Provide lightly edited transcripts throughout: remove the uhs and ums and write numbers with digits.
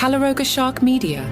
Calaroga Shark Media.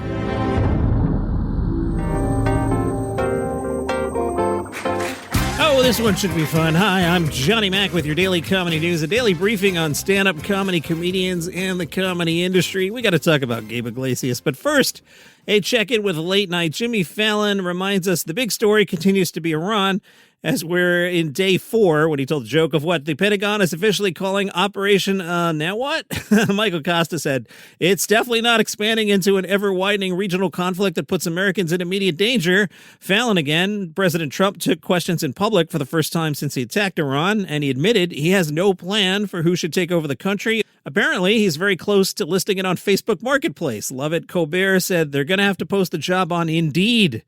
Oh, this one should be fun. Hi, I'm Johnny Mac with your daily comedy news, a daily briefing on stand-up comedy comedians and the comedy industry. We got to talk about Gabe Iglesias, but first, a check-in with late night. Jimmy Fallon reminds us the big story continues to be Iran, as we're in day 4 when he told the joke of what the Pentagon is officially calling Operation Now What? Michael Kosta said, it's definitely not expanding into an ever-widening regional conflict that puts Americans in immediate danger. Fallon again. President Trump took questions in public for the first time since he attacked Iran, and he admitted he has no plan for who should take over the country. Apparently, he's very close to listing it on Facebook Marketplace. Love it. Colbert said they're going to have to post the job on Indeed.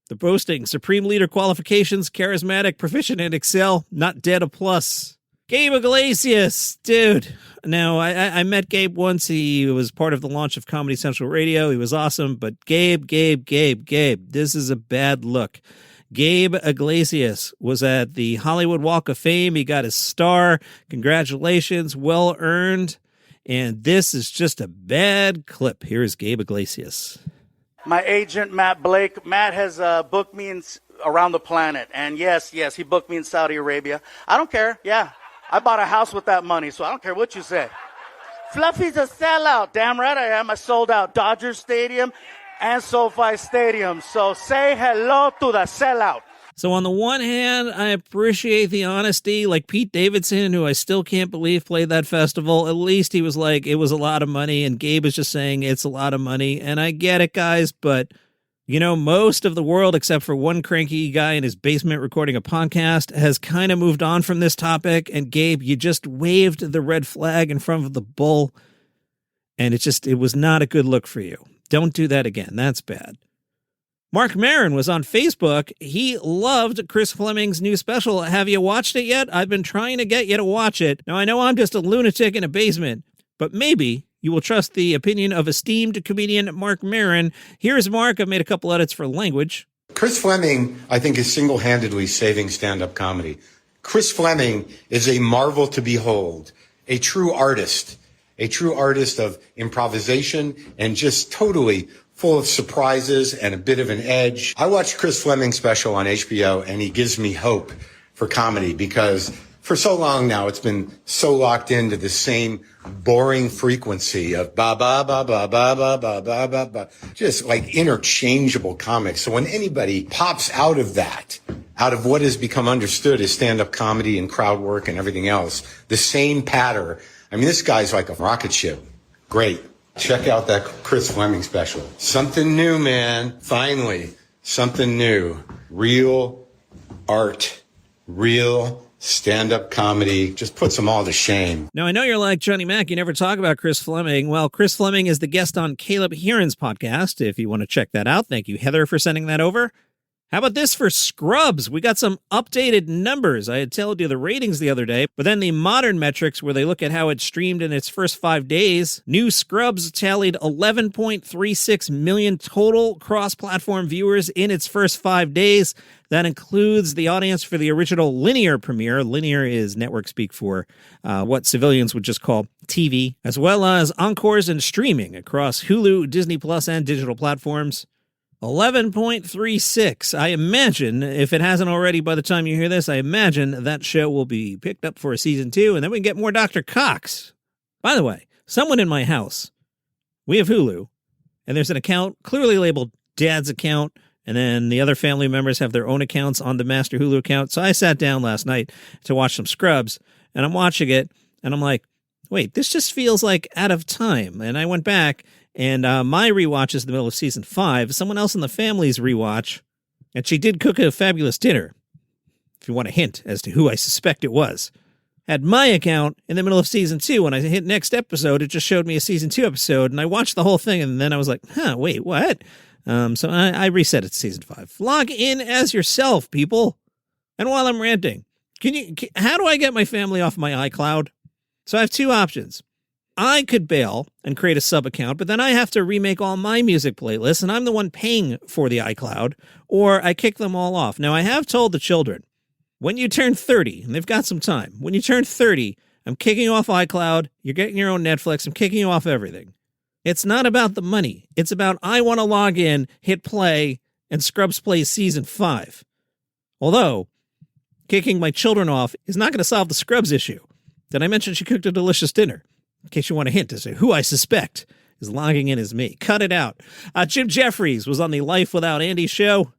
The posting, Supreme Leader qualifications, charismatic, proficient in Excel, not dead a plus. Gabe Iglesias, dude. Now, I met Gabe once. He was part of the launch of Comedy Central Radio. He was awesome, but Gabe, this is a bad look. Gabe Iglesias was at the Hollywood Walk of Fame. He got his star. Congratulations, well earned. And this is just a bad clip. Here is Gabe Iglesias. My agent, Matt Blake. Matt has booked me around the planet. And yes, he booked me in Saudi Arabia. I don't care. Yeah. I bought a house with that money, so I don't care what you say. Fluffy's a sellout. Damn right I am. I sold out Dodger Stadium and SoFi Stadium. So say hello to the sellout. So on the one hand, I appreciate the honesty, like Pete Davidson, who I still can't believe played that festival. At least he was like, it was a lot of money, and Gabe is just saying it's a lot of money. And I get it, guys, but, you know, most of the world, except for one cranky guy in his basement recording a podcast, has kind of moved on from this topic. And Gabe, you just waved the red flag in front of the bull, and it was not a good look for you. Don't do that again. That's bad. Marc Maron was on Facebook. He loved Chris Fleming's new special. Have you watched it yet? I've been trying to get you to watch it. Now, I know I'm just a lunatic in a basement, but maybe you will trust the opinion of esteemed comedian Marc Maron. Here's Mark. I've made a couple edits for language. Chris Fleming, I think, is single-handedly saving stand-up comedy. Chris Fleming is a marvel to behold, a true artist of improvisation and just totally full of surprises and a bit of an edge. I watched Chris Fleming's special on HBO, and he gives me hope for comedy because for so long now it's been so locked into the same boring frequency of ba ba ba ba ba ba ba ba ba ba, just like interchangeable comics. So when anybody pops out of that, out of what has become understood as stand-up comedy and crowd work and everything else, the same patter. I mean, this guy's like a rocket ship. Great. Check out that Chris Fleming special. Something new, man. Finally, something new. Real art, real stand-up comedy. Just puts them all to shame. Now, I know you're like, Johnny Mac, you never talk about Chris Fleming. Well, Chris Fleming is the guest on Caleb Hearron's podcast, if you want to check that out. Thank you, Heather, for sending that over. How about this for Scrubs? We got some updated numbers. I had told you the ratings the other day, but then the modern metrics where they look at how it streamed in its first 5 days. New Scrubs tallied 11.36 million total cross-platform viewers in its first 5 days. That includes the audience for the original linear premiere. Linear is network speak for what civilians would just call TV, as well as encores and streaming across Hulu, Disney Plus, and digital platforms. 11.36. I imagine, if it hasn't already by the time you hear this, I imagine that show will be picked up for a season 2, and then we can get more Dr. Cox. By the way, someone in my house, we have Hulu, and there's an account clearly labeled Dad's account, and then the other family members have their own accounts on the master Hulu account. So I sat down last night to watch some Scrubs, and I'm watching it, and I'm like, wait, this just feels like out of time. And I went back, and my rewatch is in the middle of season 5. Someone else in the family's rewatch, and she did cook a fabulous dinner, if you want a hint as to who I suspect it was. Had my account in the middle of season 2. When I hit next episode, it just showed me a season 2 episode, and I watched the whole thing, and then I was like, wait, what? So I reset it to season 5. Log in as yourself, people. And while I'm ranting, how do I get my family off my iCloud? So I have two options. I could bail and create a sub account, but then I have to remake all my music playlists, and I'm the one paying for the iCloud, or I kick them all off. Now, I have told the children, when you turn 30, and they've got some time, when you turn 30, I'm kicking you off iCloud, you're getting your own Netflix, I'm kicking you off everything. It's not about the money. It's about I want to log in, hit play, and Scrubs plays season 5. Although, kicking my children off is not going to solve the Scrubs issue. Did I mention she cooked a delicious dinner? In case you want a hint as to who I suspect is logging in as me. Cut it out. Jim Jefferies was on the Life Without Andy show,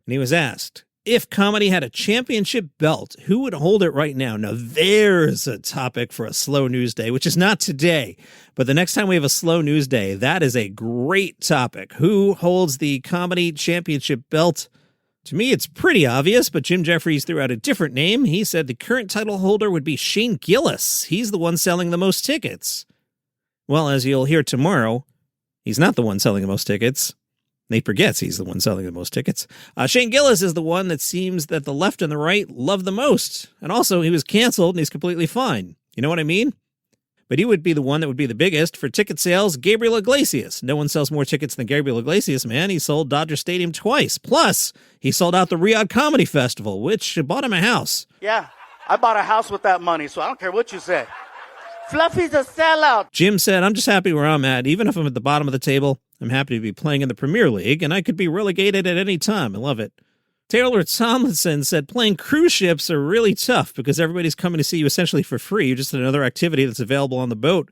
and he was asked, if comedy had a championship belt, who would hold it right now? Now, there's a topic for a slow news day, which is not today, but the next time we have a slow news day, that is a great topic. Who holds the comedy championship belt? To me, it's pretty obvious, but Jim Jefferies threw out a different name. He said the current title holder would be Shane Gillis. He's the one selling the most tickets. Well, as you'll hear tomorrow, he's not the one selling the most tickets. Nate forgets he's the one selling the most tickets. Shane Gillis is the one that seems that the left and the right love the most. And also, he was canceled and he's completely fine. You know what I mean? But he would be the one that would be the biggest. For ticket sales, Gabriel Iglesias. No one sells more tickets than Gabriel Iglesias, man. He sold Dodger Stadium twice. Plus, he sold out the Riyadh Comedy Festival, which bought him a house. Yeah, I bought a house with that money, so I don't care what you say. Fluffy's a sellout. Jim said, I'm just happy where I'm at. Even if I'm at the bottom of the table, I'm happy to be playing in the Premier League, and I could be relegated at any time. I love it. Taylor Tomlinson said playing cruise ships are really tough because everybody's coming to see you essentially for free. You're just another activity that's available on the boat.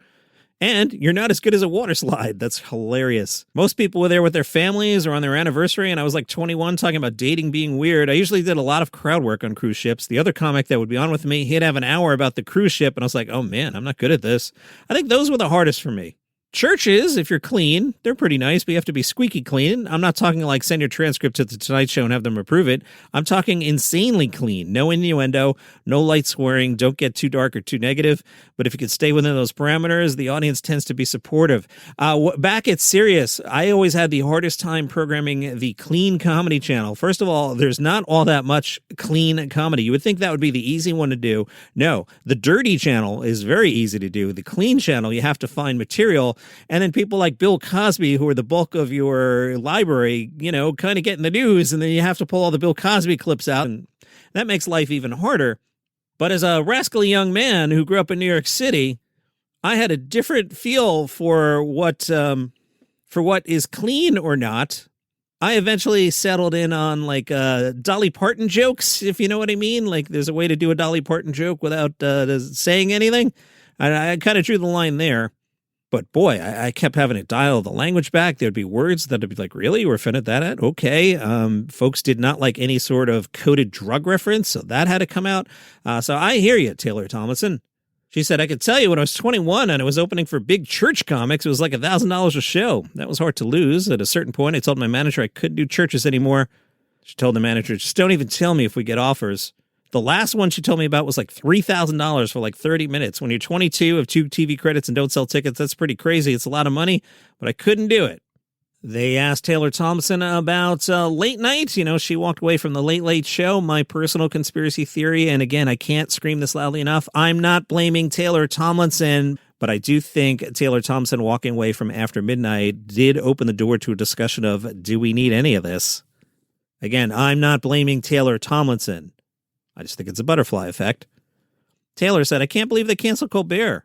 And you're not as good as a water slide. That's hilarious. Most people were there with their families or on their anniversary, and I was like 21 talking about dating being weird. I usually did a lot of crowd work on cruise ships. The other comic that would be on with me, he'd have an hour about the cruise ship, and I was like, oh man, I'm not good at this. I think those were the hardest for me. Churches, if you're clean, they're pretty nice, but you have to be squeaky clean. I'm not talking like send your transcript to the Tonight Show and have them approve it. I'm talking insanely clean. No innuendo, no light swearing, don't get too dark or too negative. But if you can stay within those parameters, the audience tends to be supportive. Back at Sirius, I always had the hardest time programming the clean comedy channel. First of all, there's not all that much clean comedy. You would think that would be the easy one to do. No, the dirty channel is very easy to do. The clean channel, you have to find material. And then people like Bill Cosby, who are the bulk of your library, you know, kind of get in the news, and then you have to pull all the Bill Cosby clips out, and that makes life even harder. But as a rascally young man who grew up in New York City, I had a different feel for what is clean or not. I eventually settled in on like Dolly Parton jokes, if you know what I mean. Like there's a way to do a Dolly Parton joke without saying anything. I kind of drew the line there. But boy, I kept having to dial the language back. There'd be words that'd be like, really? We're offended at that? Okay. Folks did not like any sort of coded drug reference, so that had to come out. So I hear you, Taylor Tomlinson. She said, I could tell you when I was 21 and I was opening for big church comics, it was like $1,000 a show. That was hard to lose. At a certain point, I told my manager I couldn't do churches anymore. She told the manager, just don't even tell me if we get offers. The last one she told me about was like $3,000 for like 30 minutes. When you're 22, have 2 TV credits and don't sell tickets, that's pretty crazy. It's a lot of money, but I couldn't do it. They asked Taylor Tomlinson about late night. You know, she walked away from the Late Late Show. My personal conspiracy theory, and again, I can't scream this loudly enough, I'm not blaming Taylor Tomlinson, but I do think Taylor Tomlinson walking away from After Midnight did open the door to a discussion of, do we need any of this? Again, I'm not blaming Taylor Tomlinson. I just think it's a butterfly effect. Taylor said, I can't believe they canceled Colbert.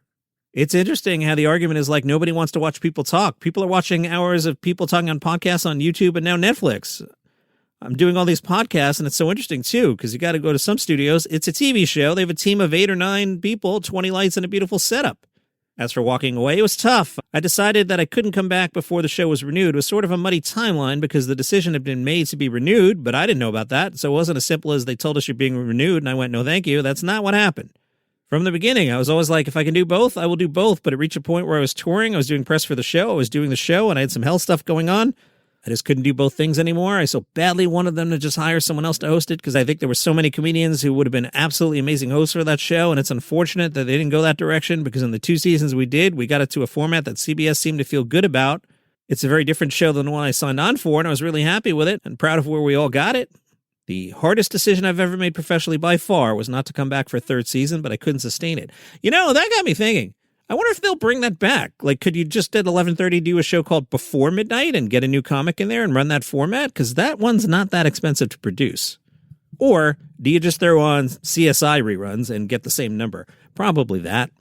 It's interesting how the argument is like nobody wants to watch people talk. People are watching hours of people talking on podcasts on YouTube and now Netflix. I'm doing all these podcasts, and it's so interesting, too, because you got to go to some studios. It's a TV show. They have a team of 8 or 9 people, 20 lights, and a beautiful setup. As for walking away, it was tough. I decided that I couldn't come back before the show was renewed. It was sort of a muddy timeline because the decision had been made to be renewed, but I didn't know about that. So it wasn't as simple as they told us you're being renewed, and I went, no, thank you. That's not what happened. From the beginning, I was always like, if I can do both, I will do both. But it reached a point where I was touring. I was doing press for the show. I was doing the show, and I had some health stuff going on. I just couldn't do both things anymore. I so badly wanted them to just hire someone else to host it because I think there were so many comedians who would have been absolutely amazing hosts for that show, and it's unfortunate that they didn't go that direction because in the 2 seasons we did, we got it to a format that CBS seemed to feel good about. It's a very different show than the one I signed on for, and I was really happy with it and proud of where we all got it. The hardest decision I've ever made professionally by far was not to come back for a 3rd season, but I couldn't sustain it. You know, that got me thinking. I wonder if they'll bring that back. Like, could you just at 11:30 do a show called Before Midnight and get a new comic in there and run that format? Because that one's not that expensive to produce. Or do you just throw on CSI reruns and get the same number? Probably that.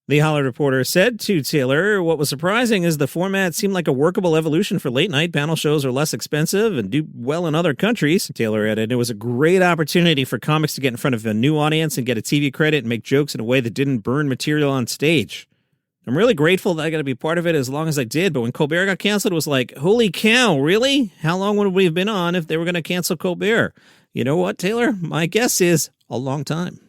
The Hollywood Reporter said to Taylor, what was surprising is the format seemed like a workable evolution for late night. Panel shows are less expensive and do well in other countries. Taylor added, it was a great opportunity for comics to get in front of a new audience and get a TV credit and make jokes in a way that didn't burn material on stage. I'm really grateful that I got to be part of it as long as I did, but when Colbert got canceled, it was like, holy cow, really? How long would we have been on if they were going to cancel Colbert? You know what, Taylor? My guess is a long time.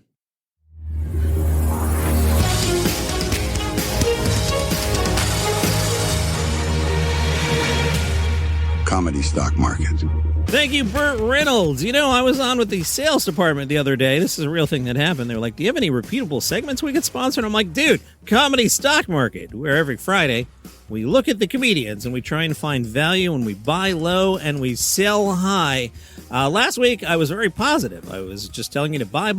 Comedy stock market. Thank you, Burt Reynolds. You know, I was on with the sales department the other day. This is a real thing that happened. They were like, do you have any repeatable segments we could sponsor? And I'm like, dude, comedy stock market, where every Friday we look at the comedians and we try and find value and we buy low and we sell high. Last week, I was very positive. I was just telling you to buy.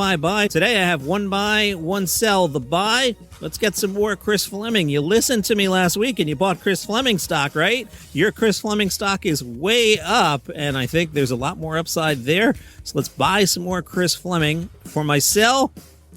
Today, I have one buy, one sell. The buy, let's get some more Chris Fleming. You listened to me last week and you bought Chris Fleming stock, right? Your Chris Fleming stock is way up, and I think there's a lot more upside there. So let's buy some more Chris Fleming. For my sell,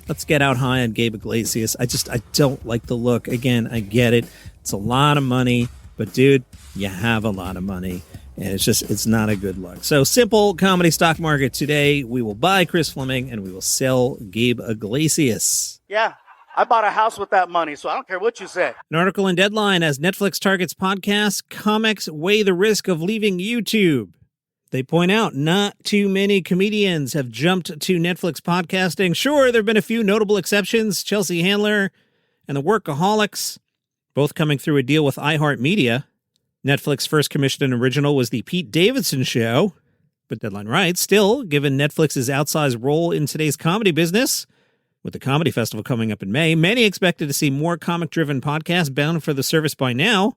let's get out high on Gabe Iglesias. I don't like the look. Again, I get it. It's a lot of money, but dude, you have a lot of money. And it's not a good look. So simple comedy stock market today. We will buy Chris Fleming and we will sell Gabe Iglesias. Yeah, I bought a house with that money, so I don't care what you say. An article in Deadline, as Netflix targets podcasts, comics weigh the risk of leaving YouTube. They point out not too many comedians have jumped to Netflix podcasting. Sure, there have been a few notable exceptions, Chelsea Handler and the Workaholics, both coming through a deal with iHeartMedia. Netflix first commissioned an original was the Pete Davidson Show. But Deadline writes, still, given Netflix's outsized role in today's comedy business, with the Comedy Festival coming up in May, many expected to see more comic-driven podcasts bound for the service by now.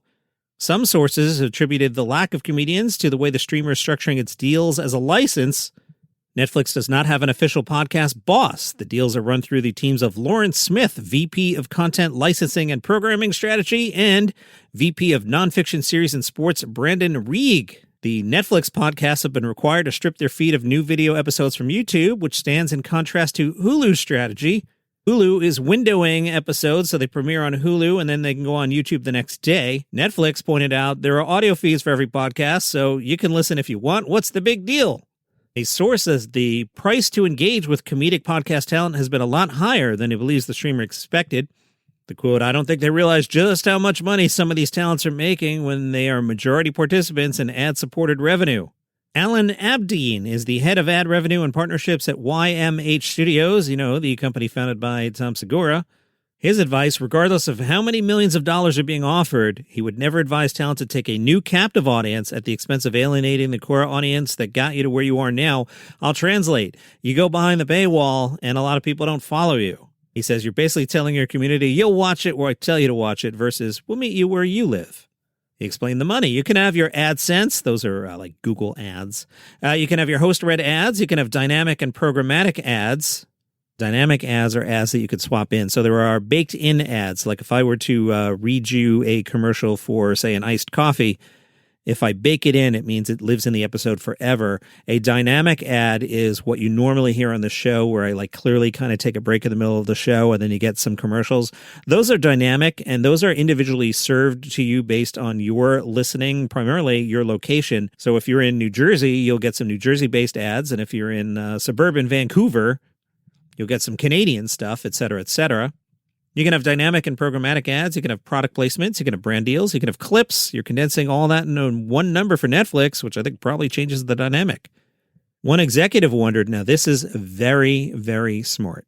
Some sources attributed the lack of comedians to the way the streamer is structuring its deals as a license. Netflix does not have an official podcast boss. The deals are run through the teams of Lawrence Smith, VP of Content Licensing and Programming Strategy, and VP of Nonfiction Series and Sports, Brandon Reig. The Netflix podcasts have been required to strip their feed of new video episodes from YouTube, which stands in contrast to Hulu's strategy. Hulu is windowing episodes, so they premiere on Hulu and then they can go on YouTube the next day. Netflix pointed out there are audio feeds for every podcast, so you can listen if you want. What's the big deal? A source says the price to engage with comedic podcast talent has been a lot higher than he believes the streamer expected. The quote, I don't think they realize just how much money some of these talents are making when they are majority participants in ad-supported revenue. Alan Abdeen is the head of ad revenue and partnerships at YMH Studios, the company founded by Tom Segura. His advice, regardless of how many millions of dollars are being offered, he would never advise talent to take a new captive audience at the expense of alienating the core audience that got you to where you are now. I'll translate. You go behind the paywall, and a lot of people don't follow you. He says you're basically telling your community, you'll watch it where I tell you to watch it, versus we'll meet you where you live. He explained the money. You can have your AdSense. Those are like Google ads. You can have your host-read ads. You can have dynamic and programmatic ads. Dynamic ads are ads that you could swap in. So there are baked-in ads. Like if I were to read you a commercial for, say, an iced coffee, if I bake it in, it means it lives in the episode forever. A dynamic ad is what you normally hear on the show where I clearly kind of take a break in the middle of the show and then you get some commercials. Those are dynamic, and those are individually served to you based on your listening, primarily your location. So if you're in New Jersey, you'll get some New Jersey-based ads, and if you're in suburban Vancouver, you'll get some Canadian stuff, et cetera, et cetera. You can have dynamic and programmatic ads. You can have product placements. You can have brand deals. You can have clips. You're condensing all that into one number for Netflix, which I think probably changes the dynamic. One executive wondered, now this is very, very smart.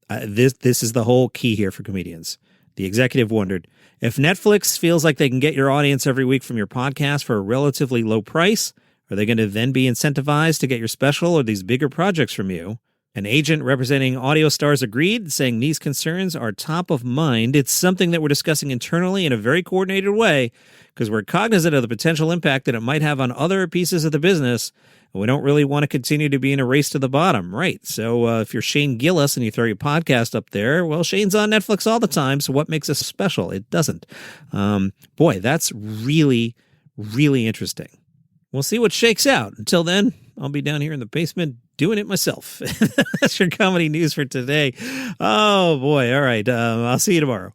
This is the whole key here for comedians. The executive wondered, if Netflix feels like they can get your audience every week from your podcast for a relatively low price, are they going to then be incentivized to get your special or these bigger projects from you? An agent representing Audio Stars agreed, saying these concerns are top of mind. It's something that we're discussing internally in a very coordinated way because we're cognizant of the potential impact that it might have on other pieces of the business, and we don't really want to continue to be in a race to the bottom, right? So if you're Shane Gillis and you throw your podcast up there, well, Shane's on Netflix all the time, so what makes us special? It doesn't. Boy, that's really, really interesting. We'll see what shakes out. Until then, I'll be down here in the basement doing it myself. That's your comedy news for today. Oh, boy. All right. I'll see you tomorrow.